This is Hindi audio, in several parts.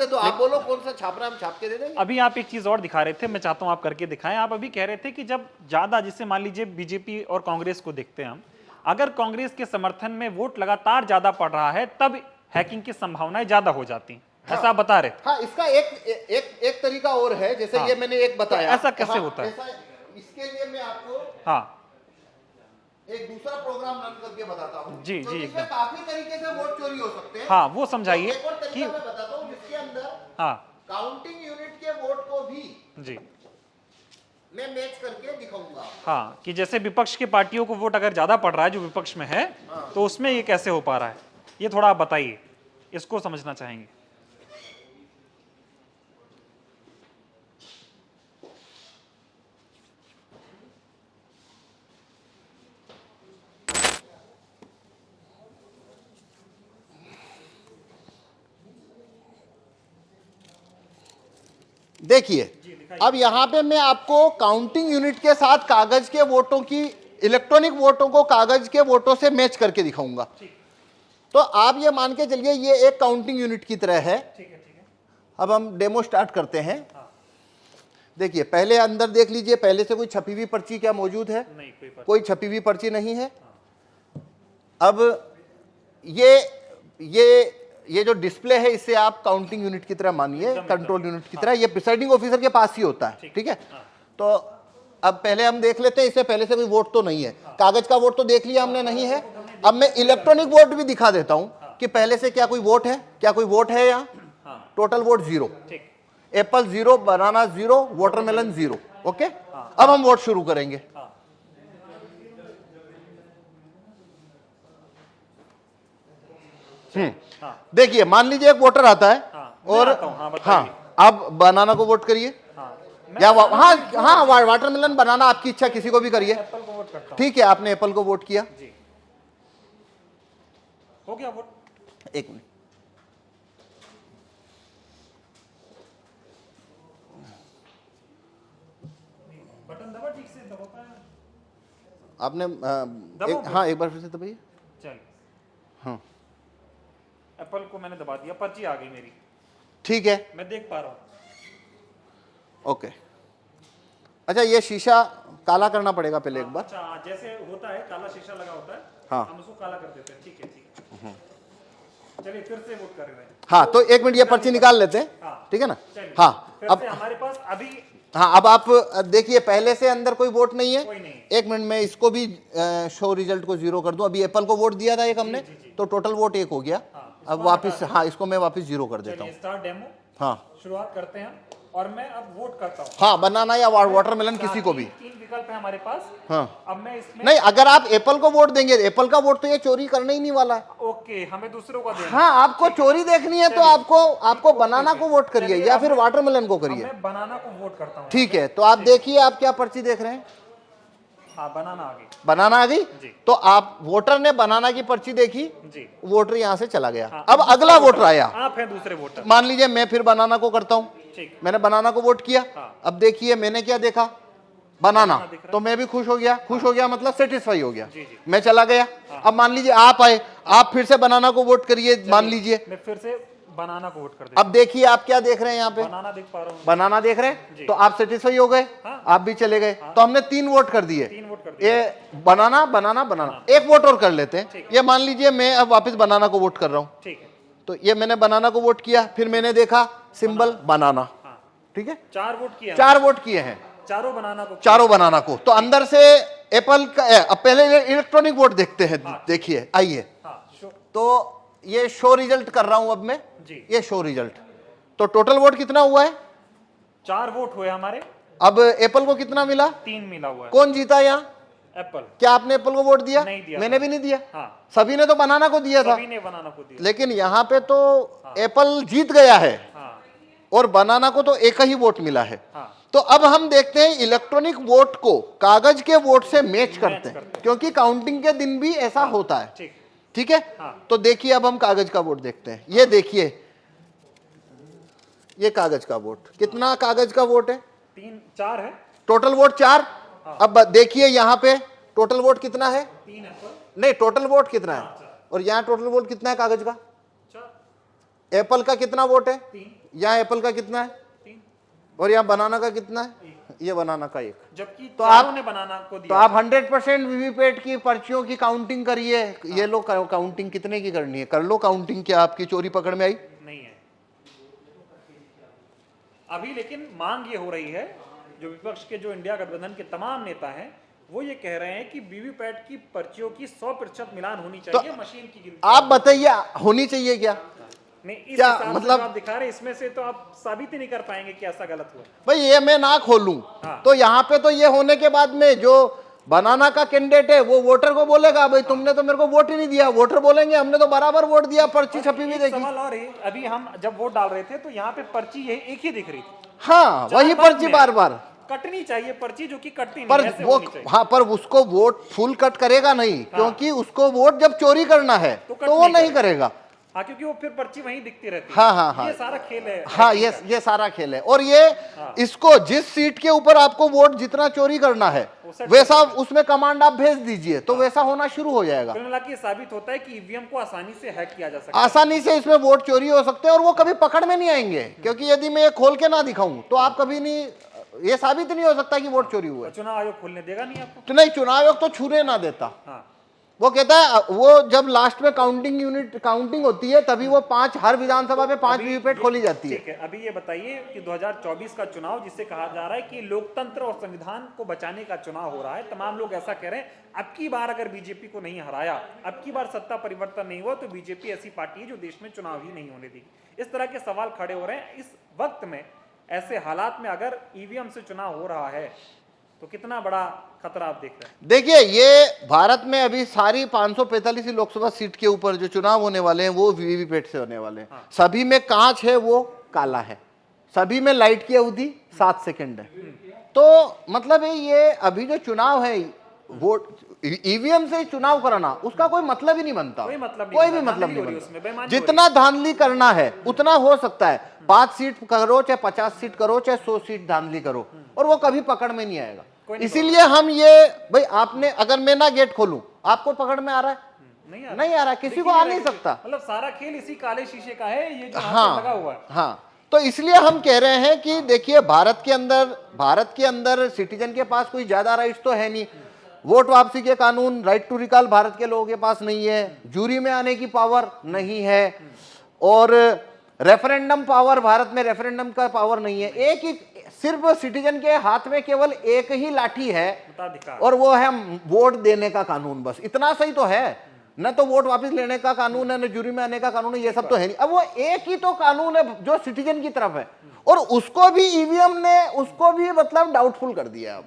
से दो, आप बोलो कौन सा छाप रहा है, हम छाप के दे देंगे। अभी आप एक चीज और दिखा रहे थे, मैं चाहता हूं आप करके दिखाएं। आप अभी कह रहे थे कि जब ज्यादा, जिससे मान लीजिए बीजेपी और कांग्रेस को देखते हैं हम, अगर कांग्रेस के समर्थन में वोट लगातार ज्यादा पड़ रहा है तब हैकिंग की संभावनाएं ज्यादा हो जाती हैं, ऐसा आप बता रहे थे। हाँ, इसका एक तरीका और है, जैसे ये मैंने एक बताया। ऐसा कैसे होता है? इसके लिए मैं आपको हाँ एक दूसरा प्रोग्राम रन करके बताता हूँ। जी, तो जी, इसमें एकदम। काफी तरीके से वोट चोरी हो सकते हैं। हाँ, वो समझाइए एक और तरीका कि मैं बताता हूँ जिसके अंदर हाँ काउंटिंग यूनिट के वोट को भी जी मैं मैच करके दिखाऊंगा। हाँ, कि जैसे विपक्ष की पार्टियों को वोट अगर ज्यादा पड़ रहा है जो विपक्ष में है, तो उसमें ये कैसे हो पा रहा है, ये थोड़ा आप बताइए, इसको समझना चाहेंगे। देखिए, अब यहां पे मैं आपको काउंटिंग यूनिट के साथ कागज के वोटों की, इलेक्ट्रॉनिक वोटों को कागज के वोटों से मैच करके दिखाऊंगा। तो आप ये मान के चलिए ये एक काउंटिंग यूनिट की तरह है। अब हम डेमो स्टार्ट करते हैं। देखिए, पहले अंदर देख लीजिए, पहले से कोई छपी हुई पर्ची क्या मौजूद है? नहीं, कोई छपी हुई पर्ची नहीं है। अब ये जो डिस्प्ले है, इसे आप काउंटिंग यूनिट की तरह मानिए, कंट्रोल यूनिट की तरह। ये प्रिसाइडिंग ऑफिसर के पास ही होता है, ठीक है। तो अब पहले हम देख लेते हैं, इससे पहले से कोई वोट तो नहीं है। कागज का वोट तो देख लिया हमने, नहीं है। अब मैं इलेक्ट्रॉनिक वोट भी दिखा देता हूं कि पहले से क्या कोई वोट है, क्या कोई वोट है यहाँ। टोटल वोट 0, एप्पल 0, बनाना 0, वाटरमेलन 0। ओके, अब हम वोट शुरू करेंगे। देखिए, मान लीजिए एक वोटर आता है और आप बनाना को वोट करिए, या वाटरमेलन, बनाना, आपकी इच्छा, किसी को भी करिए। ठीक है, आपने एप्पल को वोट किया। हो गया वोट। एक मिनट, बटन दबा, ठीक से दबा पाया आपने हाँ, एक बार फिर से दबाइए। चल, हाँ, एप्पल को मैंने दबा दिया, पर्ची आ गई मेरी, ठीक है, मैं देख पा रहा हूँ। ओके। अच्छा, ये शीशा काला करना पड़ेगा पहले एक बार। अच्छा, जैसे होता है काला शीशा लगा होता है, हाँ, हम उसको काला कर देते हैं। ठीक है, ठीक है, चलिए फिर से वोट कर रहे हैं। हाँ, तो एक मिनट, ये पर्ची निकाल लेते हैं, ठीक है ना। हाँ, अब हमारे पास अभी, हाँ, अब आप देखिए, पहले से अंदर कोई वोट नहीं है। कोई नहीं। एक मिनट में इसको भी शो रिजल्ट को 0 कर दूं। अभी एप्पल को वोट दिया था एक हमने, तो टोटल वोट 1 हो गया। अब वापस, हाँ, इसको मैं वापस 0 कर देता हूँ। स्टार्ट डेमो, हाँ, शुरुआत करते हैं और मैं अब वोट करता हूँ। हाँ, बनाना या वाटरमेलन, किसी को भी। 3 विकल्प है हमारे पास। हाँ, अब मैं इसमें, नहीं, अगर आप एप्पल को वोट देंगे, एप्पल का वोट तो ये चोरी करने ही नहीं वाला है। ओके, हमें दूसरों का देना। हाँ, आपको चोरी देखनी है तो आपको बनाना को वोट करिए या फिर वाटरमेलन को करिए। मैं बनाना को वोट करता हूँ। ठीक है, तो आप देखिए, आप क्या पर्ची देख रहे हैं? हाँ, बनाना आ गई। बनाना आ गई। तो आप, वोटर ने बनाना की पर्ची देखी जी, वोटर यहां से चला गया। अब अगला वोटर आया, आप हैं दूसरे वोटर। मान लीजिए मैं फिर बनाना को करता हूं। ठीक, मैंने बनाना को वोट किया। अब देखिए, मैंने क्या देखा? बनाना। तो मैं भी खुश हो गया। खुश हो गया मतलब सेटिस्फाई हो गया। मैं चला गया। अब मान लीजिए आप आए, आप फिर से बनाना को वोट करिए, मान लीजिए। मैं फिर से बनाना को वोट कर देता अब देखिए, आप क्या देख रहे हैं यहाँ पे? बनाना देख पा रहा हूँ। बनाना देख रहे हैं, तो आप सेटिस्फाई हो गए, आप भी चले गए। तो हमने 3 वोट कर दिए। 3 वोट कर दिए। ये बनाना, बनाना, बनाना। एक वोट और कर लेते हैं। ये मान लीजिए मैं अब वापस बनाना को वोट कर रहा हूँ। ठीक है, तो ये मैंने बनाना को वोट किया, फिर मैंने देखा सिंबल बनाना। ठीक है, 4 वोट किए। 4 वोट किए हैं, चारों बनाना को। चारों बनाना को। तो अंदर से एप्पल का, अब पहले इलेक्ट्रॉनिक वोट देखते हैं। देखिए, आइए। तो ये शो रिजल्ट कर रहा हूं अब मैं। ये शो रिजल्ट। तो टोटल वोट कितना हुआ है? 4 वोट हुए हमारे। अब एप्पल को कितना मिला? 3 मिला हुआ है। कौन जीता यहाँ? एप्पल। क्या आपने एप्पल को वोट दिया? नहीं दिया। मैंने भी नहीं दिया। हाँ, सभी ने तो बनाना को दिया था। सभी ने बनाना को दिया। लेकिन यहाँ पे तो एप्पल जीत गया है और बनाना को तो एक ही वोट मिला है। तो अब हम देखते हैं इलेक्ट्रॉनिक वोट को कागज के वोट से मैच करते हैं, क्योंकि काउंटिंग के दिन भी ऐसा होता है। ठीक है, तो देखिए, अब हम कागज का वोट देखते हैं। ये देखिए, ये कागज का वोट, कितना कागज का वोट है? 4 है टोटल वोट 4। अब देखिए यहाँ पे टोटल वोट कितना है? 3 है। नहीं, टोटल वोट कितना है? और यहाँ टोटल वोट कितना है कागज का? एप्पल का कितना वोट है? 3। यहाँ एप्पल का कितना है? 3। और यहाँ बनाना का कितना है? ये बनाना का 1। जबकि तो चारों आप ने बनाना को तो दिया। आप 100% वीवीपैट की पर्चियों की काउंटिंग करिए। ये लो काउंटिंग कितने की करनी है, कर लो काउंटिंग। क्या आपकी चोरी पकड़ में आई? नहीं है अभी, लेकिन मांग ये हो रही है, जो विपक्ष के जो इंडिया गठबंधन के तमाम नेता हैं वो ये कह रहे हैं कि वीवीपैट की पर्चियों की 100% मिलान होनी चाहिए मशीन की गिनती। आप बताइए होनी चाहिए क्या? नहीं, इस क्या हिसाब से मतलब- जो आप दिखा रहे हैं इसमें से तो आप साबित ही नहीं कर पाएंगे कि ऐसा गलत हुआ। भाई ये मैं ना खोलूं हाँ। तो यहाँ पे तो ये होने के बाद में जो बनाना का कैंडिडेट है वो वोटर को बोलेगा भाई तुमने तो मेरे को वोट ही नहीं दिया। वोटर बोलेंगे हमने तो बराबर वोट दिया, पर्ची छपी हुई एक देखी। सवाल और है, अभी हम जब वोट डाल रहे थे तो यहाँ पे पर्ची यही एक ही दिख रही थी। हाँ वही पर्ची बार बार कटनी चाहिए पर्ची, जो कि कटती पर नहीं, ऐसे वो होनी चाहिए। हाँ पर उसको वोट फुल कट करेगा नहीं, क्योंकि उसको वोट जब चोरी करना है तो कट तो वो नहीं नहीं करेगा। हाँ, क्योंकि वो फिर पर्ची वहीं दिखती रहती है। हाँ, हाँ, हाँ। ये सारा खेल है। हाँ ये सारा खेल है। और ये इसको जिस सीट के ऊपर आपको वोट जितना चोरी करना है वैसा उसमें कमांड आप भेज दीजिए तो वैसा होना शुरू हो जाएगा। कुल मिला के साबित होता है कि ईवीएम को आसानी से हैक किया जा सकता है। आसानी से इसमें वोट चोरी हो सकते हैं और वो कभी पकड़ में नहीं आएंगे, क्योंकि यदि मैं ये खोल के ना दिखाऊं तो आप कभी नहीं, ये साबित नहीं हो सकता कि वोट चोरी हुआ है। चुनाव आयोग खोलने देगा नहीं आपको। तो नहीं, चुनाव आयोग तो छूने ना देता। हाँ, वो कहता है वो जब लास्ट में काउंटिंग होती है तभी वो 5 हर विधानसभा में 5 वीवीपैट खोली जाती है। ठीक है। अभी ये बताइए कि 2024 का चुनाव, जिसे कहा जा रहा है कि लोकतंत्र और संविधान को बचाने का चुनाव हो रहा है, तमाम लोग ऐसा कह रहे हैं अब की बार अगर बीजेपी को नहीं हराया, अब की बार सत्ता परिवर्तन नहीं हुआ तो बीजेपी ऐसी पार्टी है जो देश में चुनाव ही नहीं होने देगी। इस तरह के सवाल खड़े हो रहे हैं। इस वक्त में, ऐसे हालात में अगर ईवीएम से चुनाव हो रहा है तो कितना बड़ा खतरा आप देख रहे हैं? देखिए ये भारत में अभी सारी 545 लोकसभा सीट के ऊपर जो चुनाव होने वाले हैं वो वीवीपैट से होने वाले हैं। हाँ। सभी में कांच है, वो काला है, सभी में लाइट की अवधि 7 सेकंड है। तो मतलब ये अभी जो चुनाव है वोट ईवीएम से चुनाव कराना उसका कोई मतलब ही नहीं बनता। कोई मतलब नहीं कोई भी बनता, मतलब धांधली नहीं हो रही है उसमें, बनता। बेईमानी हो जितना धांधली करना है उतना हो सकता है। 5 सीट करो चाहे 50 सीट करो चाहे 100 सीट धांधली करो और वो कभी पकड़ में नहीं आएगा। इसीलिए हम ये भाई आपने अगर मैं ना गेट खोलूं आपको पकड़ में आ रहा है? नहीं आ रहा, किसी को आ नहीं सकता। मतलब सारा खेल इसी काले शीशे का है, ये जो हाँ, लगा हुआ है। हाँ, तो इसलिए हम कह रहे हैं कि देखिए भारत के अंदर सिटीजन के पास कोई ज्यादा राइट्स तो है नहीं। वोट वापसी के कानून, राइट टू रिकॉल भारत के लोगों के पास नहीं है, जूरी में आने की पावर नहीं है और रेफरेंडम पावर, भारत में रेफरेंडम का पावर नहीं है। एक ही सिर्फ सिटीजन के हाथ में केवल एक ही लाठी है और वो है वोट देने का कानून। बस इतना सही तो है, न तो वोट वापस लेने का कानून है, न जूरी में आने का कानून है, ये सब तो है नहीं। अब वो एक ही तो कानून है जो सिटीजन की तरफ है और उसको भी ईवीएम ने उसको भी मतलब डाउटफुल कर दिया। अब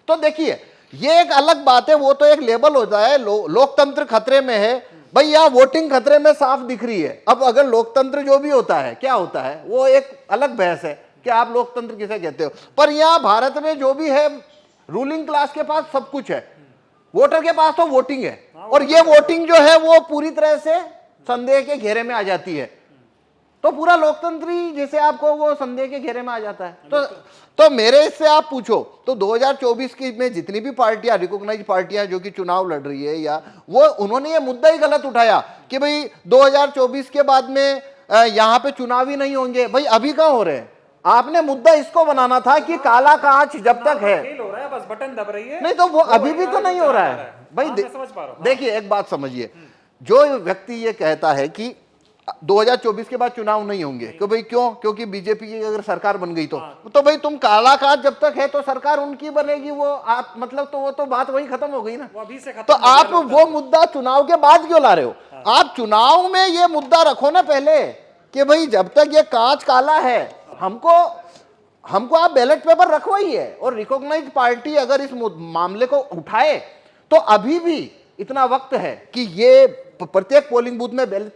तो देखिए ये एक अलग बात है, वो तो एक लेबल होता है लोकतंत्र खतरे में है। भाई यहाँ वोटिंग खतरे में साफ दिख रही है। अब अगर लोकतंत्र जो भी होता है क्या होता है वो एक अलग बहस है कि आप लोकतंत्र किसे कहते हो। पर यहाँ भारत में जो भी है रूलिंग क्लास के पास सब कुछ है, वोटर के पास तो वोटिंग है और ये वोटिंग जो है वो पूरी तरह से संदेह के घेरे में आ जाती है। तो पूरा लोकतंत्र ही जैसे आपको वो संदेह के घेरे में आ जाता है। तो मेरे से आप पूछो तो 2024 की में जितनी भी पार्टियां, रिकॉग्नाइज पार्टियां जो कि चुनाव लड़ रही है या वो, उन्होंने ये मुद्दा ही गलत उठाया कि भाई 2024 के बाद में यहाँ पे चुनाव ही नहीं होंगे। भाई अभी कहाँ हो रहे हैं? आपने मुद्दा इसको बनाना था कि काला कांच जब तक है, खेल हो रहा है, बस बटन दब रही है। नहीं तो वो अभी भी तो नहीं हो रहा है। भाई समझ पा रहा हूं। देखिए एक बात समझिए, जो व्यक्ति ये कहता है कि 2024 के बाद चुनाव नहीं होंगे कि भाई क्यों, क्योंकि बीजेपी की अगर सरकार बन गई तो भाई तुम काला कांच जब तक है तो सरकार उनकी बनेगी, वो आप मतलब तो वो तो बात वही खत्म हो गई ना। वो अभी से खत्म तो हो गया आप वो मुद्दा चुनाव के बाद क्यों ला रहे हो? आप चुनाव में ये मुद्दा रखो ना पहले कि भाई जब तक ये कांच काला है हमको आप बैलेट पेपर रखवाइए। और रिकॉग्नाइज्ड पार्टी अगर इस मामले को उठाए तो अभी भी इतना वक्त है कि ये प्रत्येक पोलिंग बूथ में बैलेट